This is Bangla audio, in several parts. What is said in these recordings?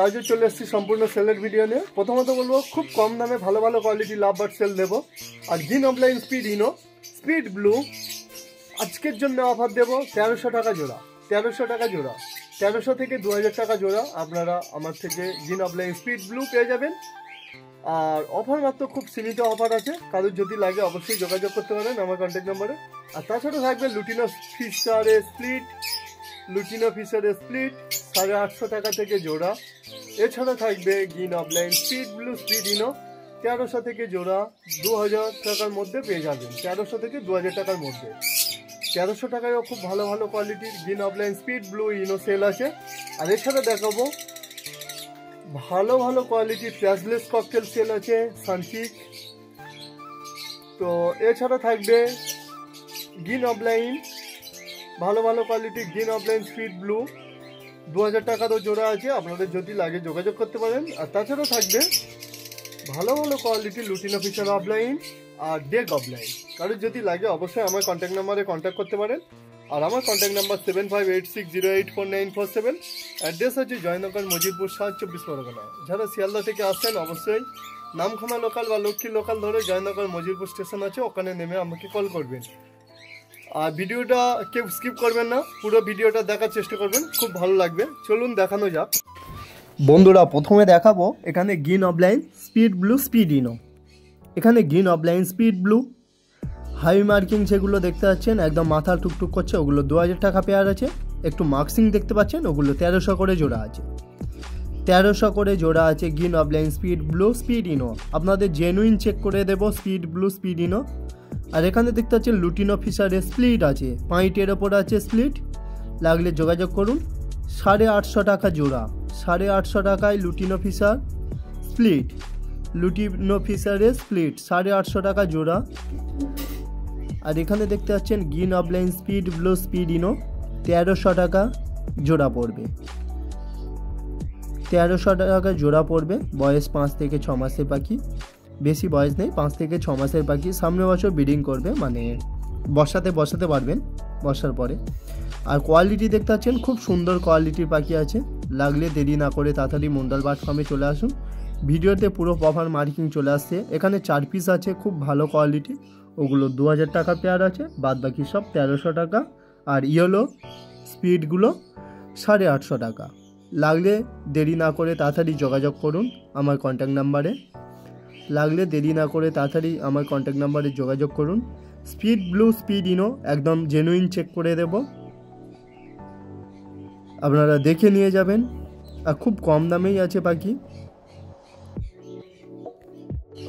আজও চলে এসেছি সম্পূর্ণ সেলের ভিডিও নিয়ে। প্রথমত বলবো খুব কম দামে ভালো ভালো কোয়ালিটি লাভ বার্ড সেল দেবো। আর green opaline speed ino speed blue আজকের জন্য অফার দেবো 1300 টাকা জোড়া। 1300 টাকা জোড়া, 1300 থেকে 2000 টাকা জোড়া আপনারা আমার থেকে গ্রিন অফলাইন স্পিড ব্লু পেয়ে যাবেন। আর অফার মাত্র খুব সীমিত অফার আছে, কারোর যদি লাগে অবশ্যই যোগাযোগ করতে পারেন আমার কন্ট্যাক্ট নাম্বারে। আর তাছাড়া থাকবে লুটিনো ফিশারের স্প্লিট, লুটিনো ফিশারের স্প্লিট 850 টাকা থেকে জোড়া। এছাড়া থাকবে green opaline speed blue speed ino 1300 থেকে জোড়া, 2000 টাকার মধ্যে পেয়ে যাবেন। 1300 থেকে 2000 টাকার মধ্যে। 1300 টাকায়ও খুব ভালো ভালো কোয়ালিটির গ্রিন অফলাইন স্পিড ব্লু ইনো সেল আছে। আর এছাড়া দেখাবো ভালো ভালো কোয়ালিটির প্যাচলেস ককটেল সেল আছে সানচিক। তো এছাড়া থাকবে গ্রিন অফলাইন ভালো ভালো কোয়ালিটির গ্রিন অফলাইন স্পিড ব্লু 2000 টাকারও জোড়া আছে, আপনাদের যদি লাগে যোগাযোগ করতে পারেন। আর তাছাড়া থাকবে ভালো ভালো কোয়ালিটির লুটিনো ফিশার অফলাইন আর ডেক অফলাইন, কারোর যদি লাগে অবশ্যই আমার কন্ট্যাক্ট নাম্বারে কন্ট্যাক্ট করতে পারেন। আর আমার কন্ট্যাক্ট নাম্বার 7586084947। অ্যাড্রেস হচ্ছে জয়নগর মজিদপুর 7 পরগনা। যারা শিয়ালদা থেকে আসছেন অবশ্যই নামখানা লোকাল বা লক্ষ্মী লোকাল ধরে জয়নগর মজিদপুর স্টেশন আছে, ওখানে নেমে আমাকে কল করবেন। আর ভিডিওটা কেউ স্কিপ করবেন না, পুরো ভিডিওটা দেখার চেষ্টা করবেন, খুব ভালো লাগবে। চলুন দেখানো যাক বন্ধুরা। প্রথমে দেখাবো এখানে green opaline speed blue speed ino. এখানে green opaline speed blue high marking যেগুলো দেখতে পাচ্ছেন একদম মাথা টুকটুক করছে, ওগুলো 2000 টাকা পেয়ার আছে। একটু মার্কসিং দেখতে পাচ্ছেন, ওগুলো 1300 করে জোড়া আছে। 1300 করে জোড়া আছে green opaline speed blue speed ইনো। আপনাদের জেনুইন চেক করে দেবো স্পিড ব্লু স্পিড ইনো। আর এখানে দেখতে পাচ্ছেন লুটিনো ফিশারের স্প্লিট আছে, পাইটের ওপর আছে স্প্লিট, লাগলে যোগাযোগ করুন। 850 টাকা জোড়া, 850 টাকায় লুটিনো ফিশার স্প্লিট, লুটিনো ফিশারের স্প্লিট 850 টাকা জোড়া। আর এখানে দেখতে পাচ্ছেন green opaline speed blue speed ino 1300 টাকা জোড়া পড়বে। 1300 টাকা জোড়া পড়বে। বয়স 5 থেকে 6 মাসের পাখি, বেশি বয়স নেই, 5 থেকে 6 মাসের পাখি। সামনের বছর ব্রিডিং করবে, মানে বসাতে পারবেন বর্ষার পরে। আর কোয়ালিটি দেখতে পাচ্ছেন খুব সুন্দর কোয়ালিটির পাখি আছে, লাগলে দেরি না করে তাড়াতাড়ি মন্ডল বার্ড ফার্মে চলে আসুন। ভিডিওতে পুরো প্রপার মার্কিং চলে আসছে। এখানে 4 পিস আছে খুব ভালো কোয়ালিটি, ওগুলো 2000 টাকা পেয়ার আছে, বাদ বাকি সব 1300 টাকা। আর ইয়েলো স্পিডগুলো 850 টাকা। লাগলে দেরি না করে তাড়াতাড়ি যোগাযোগ করুন আমার কন্ট্যাক্ট নাম্বারে, লাগলে দেরি না করে তাড়াতাড়ি আমার কন্ট্যাক্ট নাম্বারে যোগাযোগ করুন। স্পিড ব্লু স্পিড ইনো একদম জেনুইন চেক করে দেব, আপনারা দেখে নিয়ে যাবেন। আর খুব কম দামেই আছে পাখি।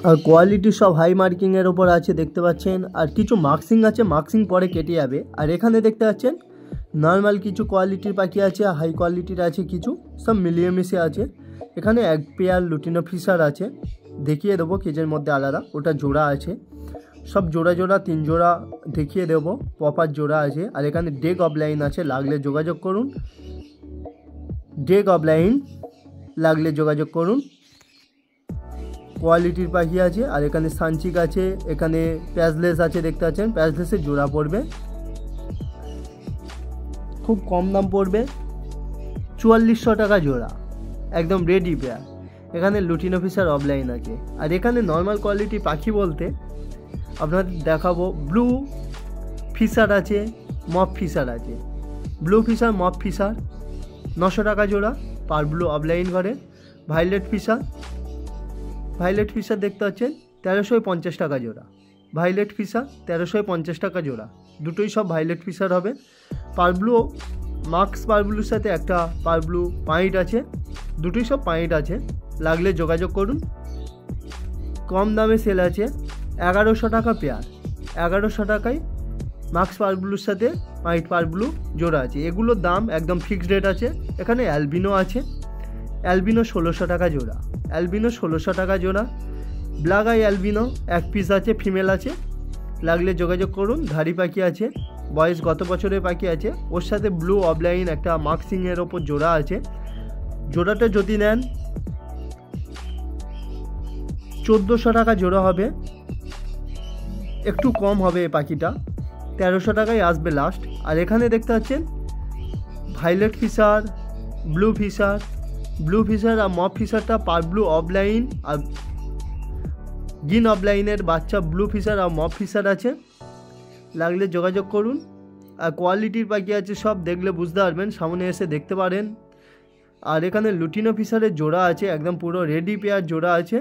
আর কোয়ালিটি সব হাই মার্কিংয়ের ওপর আছে দেখতে পাচ্ছেন। আর কিছু মার্কসিং আছে, মার্কসিং পরে কেটে যাবে। আর এখানে দেখতে পাচ্ছেন নর্মাল কিছু কোয়ালিটির পাখি আছে, হাই কোয়ালিটির আছে কিছু, সব মিলিয়ে মিশে আছে। এখানে এক পেয়ার লুটিনো ফিশার আছে, দেখিয়ে দেবো কেজের মধ্যে আলাদা, ওটা জোড়া আছে। সব জোড়া 3 জোড়া দেখিয়ে দেবো, প্রপার জোড়া আছে। আর এখানে ডেক অফলাইন আছে, লাগলে যোগাযোগ করুন। ডেক অফলাইন লাগলে যোগাযোগ করুন, কোয়ালিটির পাখি আছে। আর এখানে সানচিক আছে, এখানে প্যাচলেস আছে দেখতে পাচ্ছেন, প্যাচলেসের জোড়া পড়বে, খুব কম দাম পড়বে 4400 টাকা জোড়া, একদম রেডি পেয়ার। এখানে লুটিনো ফিশার অফলাইন আছে। আর এখানে নর্মাল কোয়ালিটি পাখি বলতে আপনাদের দেখাবো ব্লু ফিশার আছে, মপ ফিশার আছে। ব্লু ফিশার মপ ফিশার 900 টাকা জোড়া, পার ব্লু অফলাইন ঘরে। ভাইলেট ফিশার দেখতে পাচ্ছেন 1350 টাকা জোড়া। ভাইলেট ফিশার 1350 টাকা জোড়া, দুটোই সব ভাইলেট ফিশার হবে। পার ব্লু মার্কস পার ব্লুর সাথে একটা পার ব্লু পাইট আছে, দুটোই সব পাইট আছে, লাগলে যোগাযোগ করুন। কম দামে সেল আছে 1100 টাকা পেয়ার। 1100 টাকায় মার্কস পার ব্লুর সাথে পাইট পার ব্লু জোড়া আছে। এগুলোর দাম একদম ফিক্সড রেট আছে। এখানে অ্যালবিনো আছে, অ্যালবিনো 1600 টাকা জোড়া, অ্যালবিনো 1600 টাকা জোড়া। ব্ল্যাক আই অ্যালবিনো 1 পিস আছে, ফিমেল আছে, লাগলে যোগাযোগ করুন। ধাড়ি পাখি আছে, বয়স গত বছরের পাখি আছে, ওর সাথে ব্লু অফলাইন একটা মার্কসিংয়ের ওপর জোড়া আছে। জোড়াটা যদি নেন 1400 টাকা জোড়া হবে, একটু কম হবে এই পাখিটা, 1300 টাকায় আসবে লাস্ট। আর এখানে দেখতে পাচ্ছেন violet Fischer, blue Fischer blue Fischer আর মফ ফিশারটা পার ব্লু অফলাইন, আর গ্রিন অফলাইনের বাচ্চা ব্লু ফিশার আর মফ ফিশার আছে, লাগলে যোগাযোগ করুন। আর কোয়ালিটির পাখি আছে সব, দেখলে বুঝতে পারবেন, সামনে এসে দেখতে পারেন। আর এখানে লুটিনো ফিশারের জোড়া আছে, একদম পুরো রেডি পেয়ার জোড়া আছে,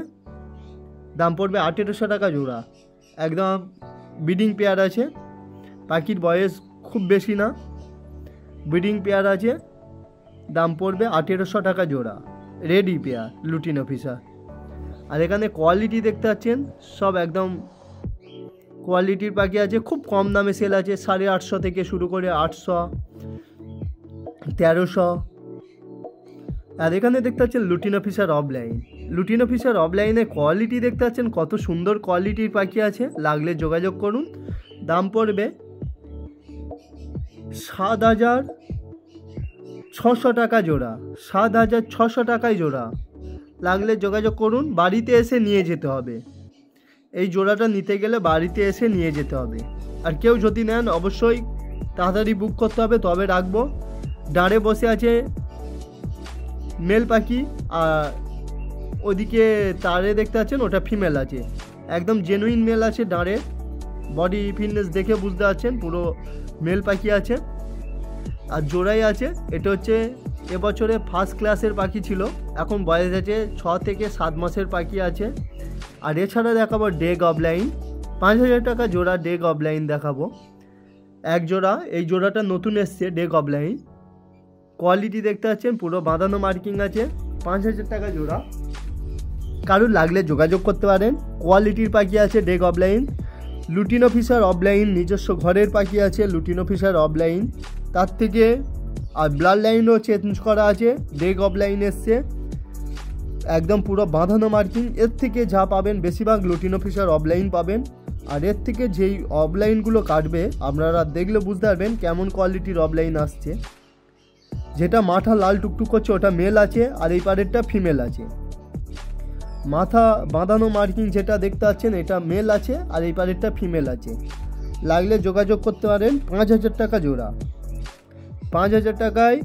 দাম পড়বে 1800 টাকা জোড়া। একদম ব্রিডিং পেয়ার আছে, পাখির বয়স খুব বেশি না, ব্রিডিং পেয়ার আছে, দাম পড়বে 1800 টাকা জোড়া, রেডি পেয়ার লুটিনো ফিশার। আর এখানে কোয়ালিটি দেখতে পাচ্ছেন সব একদম কোয়ালিটির পাখি আছে, খুব কম দামে সেল আছে, 850 থেকে শুরু করে 800, 1300। আর এখানে দেখতে পাচ্ছেন lutino Fischer offline. Lutino Fischer অফলাইনে কোয়ালিটি দেখতে পাচ্ছেন কত সুন্দর কোয়ালিটির পাখি আছে, লাগলে যোগাযোগ করুন। দাম পড়বে 7600 টাকা জোড়া, 7600 টাকায় জোড়া, লাগলে যোগাযোগ করুন। বাড়িতে এসে নিয়ে যেতে হবে, এই জোড়াটা নিতে গেলে বাড়িতে এসে নিয়ে যেতে হবে। আর কেউ যদি নেন অবশ্যই তাড়াতাড়ি বুক করতে হবে, তবে রাখবো। ডাঁড়ে বসে আছে মেল পাখি, আর ওদিকে তারে দেখতে পাচ্ছেন ওটা ফিমেল আছে, একদম জেনুইন মেল আছে ডাঁড়ে, বডি ফিটনেস দেখে বুঝতে পারছেন পুরো মেল পাখি আছে। আর জোড়াই আছে, এটা হচ্ছে এবছরে ফার্স্ট ক্লাসের পাখি ছিল, এখন বয়স আছে 6 থেকে 7 মাসের পাখি আছে। আর এছাড়া দেখাবো ডেগ অফলাইন, 5000 টাকা জোড়া ডেগ অফলাইন দেখাবো এক জোড়া। এই জোড়াটা নতুন এসছে ডেগ অফলাইন, কোয়ালিটি দেখতে পাচ্ছেন পুরো বাঁধানো মার্কিং আছে, 5000 টাকা জোড়া। কারুর লাগলে যোগাযোগ করতে পারেন, কোয়ালিটির পাখি আছে ডেগ অফলাইন। লুটিনো ফিশার অফলাইন নিজস্ব ঘরের পাখি আছে, লুটিনো ফিশার অফলাইন, তার থেকে আর ব্লাড লাইনও চেঞ্জ করা আছে, ডেগ অফলাইন এসছে একদম পুরো বাঁধানো মার্কিং। এর থেকে যা পাবেন বেশিরভাগ লুটিনো ফিশার অফলাইন পাবেন। আর এর থেকে যেই অফলাইনগুলো কাটবে আপনারা দেখলে বুঝতে পারবেন কেমন কোয়ালিটির অফলাইন আসছে। যেটা মাথা লাল টুকটুক করছে ওটা মেল আছে, আর এই পারেরটা ফিমেল আছে। মাথা বাঁধানো মার্কিং যেটা দেখতে পাচ্ছেন এটা মেল আছে, আর এই পারেরটা ফিমেল আছে, লাগলে যোগাযোগ করতে পারেন। 5000 টাকা জোড়া, 5000 টাকায়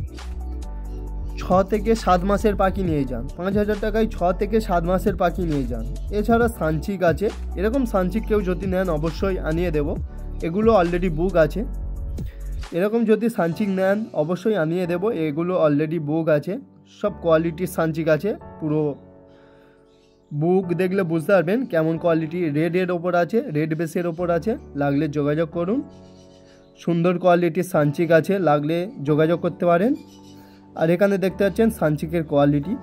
6 থেকে 7 মাসের পাখি নিয়ে যান, 5000 টাকায় 6 থেকে 7 মাসের পাখি নিয়ে যান। এছাড়া সানচিক আছে, এরকম সানচিক কেউ যদি নেন অবশ্যই আনিয়ে দেব, এগুলো অলরেডি বুক আছে। এরকম যদি সানচিক নেন অবশ্যই আনিয়ে দেব, এগুলো অলরেডি বুক আছে, সব কোয়ালিটির সানচিক আছে, পুরো বুক দেখলে বুঝতে পারবেন কেমন কোয়ালিটি। রেডের ওপর আছে, রেড বেসের ওপর আছে, লাগলে যোগাযোগ করুন। সুন্দর কোয়ালিটির সানচিক আছে, লাগলে যোগাযোগ করতে পারেন। আর এখানে দেখতে পাচ্ছেন সানচিকের কোয়ালিটি,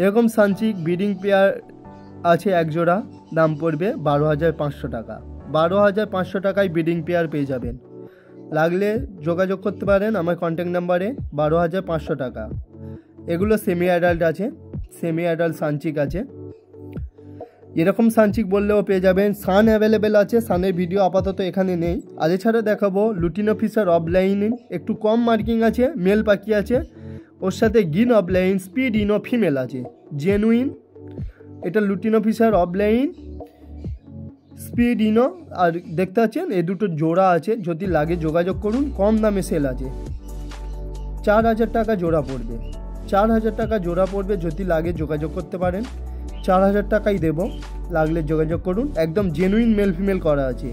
এরকম সানচিক ব্রিডিং পেয়ার আছে এক জোড়া, দাম পড়বে 12500 টাকা, 12500 টাকায় ব্রিডিং পেয়ার পেয়ে যাবেন, লাগলে যোগাযোগ করতে পারেন আমার কন্ট্যাক্ট নাম্বারে। 12500 টাকা। এগুলো সেমি অ্যাডাল্ট আছে, সেমি অ্যাডাল্ট সানচিক আছে, এরকম সানচিক বললেও পেয়ে যাবেন। সান অ্যাভেলেবেল আছে, সানের ভিডিও আপাতত এখানে নেই। আর এছাড়া দেখাবো লুটিনো ফিশার অফলাইন, একটু কম মার্কিং আছে, মেল পাখি আছে, ওর সাথে green opaline speed ino female আছে, জেনুইন। এটা lutino Fischer opaline speed ino, আর দেখতে পাচ্ছেন এই দুটো জোড়া আছে, যদি লাগে যোগাযোগ করুন, কম দামে সেল আছে। 4000 টাকা জোড়া পড়বে, 4000 টাকা জোড়া পড়বে, যদি লাগে যোগাযোগ করতে পারেন। 4000 টাকাই দেব, লাগলে যোগাযোগ করুন, একদম জেনুইন মেল ফিমেল করা আছে।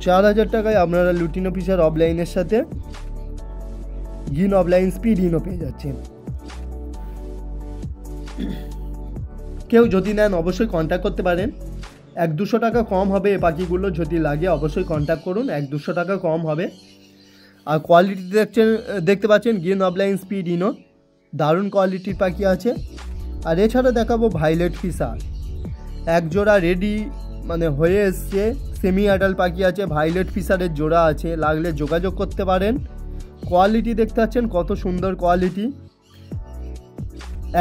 4000 টাকায় আপনারা লুটিনো ফিশার অফলাইনের সাথে গ্রিন অফলাইন স্পিড ইনো পেয়ে যাচ্ছেন। কেউ যদি নেন অবশ্যই কন্ট্যাক্ট করতে পারেন, 100-200 টাকা কম হবে। এই পাখিগুলো যদি লাগে অবশ্যই কন্ট্যাক্ট করুন, 100-200 টাকা কম হবে। আর কোয়ালিটি দেখতে পাচ্ছেন গ্রিন অফলাইন স্পিড ইনো, দারুণ কোয়ালিটির পাখি আছে। আর এছাড়া দেখাবো ভাইলেট ফিশার, এক জোড়া রেডি মানে হয়ে এসছে, সেমি অ্যাডাল্ট পাখি আছে, ভাইলেট ফিশারের জোড়া আছে, লাগলে যোগাযোগ করতে পারেন। কোয়ালিটি দেখতে পাচ্ছেন কত সুন্দর কোয়ালিটি,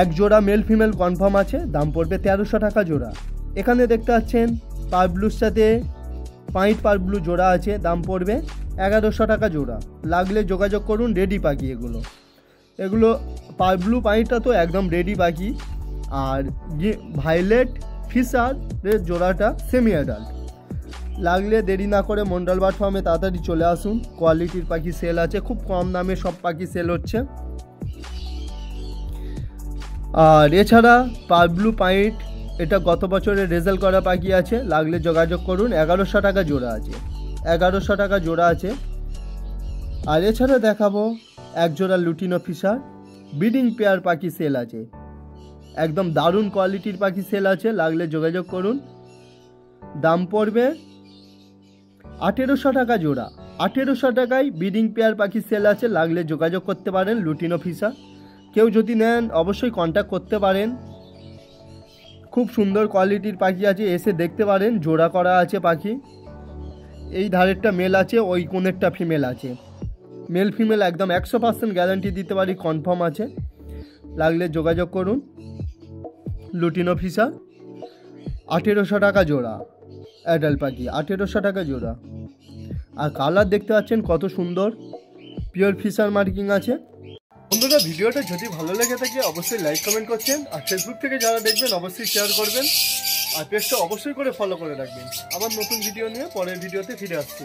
এক জোড়া মেল ফিমেল কনফার্ম আছে, দাম পড়বে 1300 টাকা জোড়া। এখানে দেখতে পাচ্ছেন পারব্লুর সাথে পাইট পারব্লু জোড়া আছে, দাম পড়বে 1100 টাকা জোড়া, লাগলে যোগাযোগ করুন। রেডি পাখি এগুলো পারব্লু পাইটটা তো একদম রেডি পাখি। আর ভাইলেট ফিশারের জোড়াটা সেমি অ্যাডাল্ট, লাগলে দেরি না করে মন্ডল বার্ড ফার্মে তাড়াতাড়ি চলে আসুন। কোয়ালিটির পাখি সেল আছে, খুব কম দামে সব পাখি সেল হচ্ছে। আর এছাড়া পার ব্লু পাইট, এটা গত বছরের রেজাল্ট করা পাখি আছে, লাগলে যোগাযোগ করুন। 1100 টাকা জোড়া আছে, 1100 টাকা জোড়া আছে। আর এছাড়া দেখাবো এক জোড়া লুটিনো ফিশার ব্রিডিং পেয়ার পাখি সেল আছে, একদম দারুণ কোয়ালিটির পাখি সেল আছে, লাগলে যোগাযোগ করুন। দাম পড়বে 1800 টাকা জোড়া। 1800 টাকায় ব্রিডিং পেয়ার পাখি সেল আছে, লাগলে যোগাযোগ করতে পারেন। লুটিনো ফিশার কেউ যদি নেন অবশ্যই কন্ট্যাক্ট করতে পারেন। খুব সুন্দর কোয়ালিটির পাখি আছে, এসে দেখতে পারেন। জোড়া করা আছে পাখি, এই ধারেরটা মেল আছে, ওই কোণেরটা ফিমেল আছে। মেল ফিমেল একদম 100% গ্যারান্টি দিতে পারি, কনফার্ম আছে, লাগলে যোগাযোগ করুন। লুটিনো ফিশার 1800 টাকা জোড়া, অ্যাডাল্ট পাখি 1800 টাকা জোড়া। আর কালার দেখতে পাচ্ছেন কত সুন্দর, পিওর ফিশার মার্কিং আছে। বন্ধুরা, ভিডিওটা যদি ভালো লেগে থাকে অবশ্যই লাইক কমেন্ট করছেন, আর ফেসবুক থেকে যারা দেখবেন অবশ্যই শেয়ার করবেন, আর পেজটা অবশ্যই করে ফলো করে রাখবেন। আবার নতুন ভিডিও নিয়ে পরের ভিডিওতে ফিরে আসছি।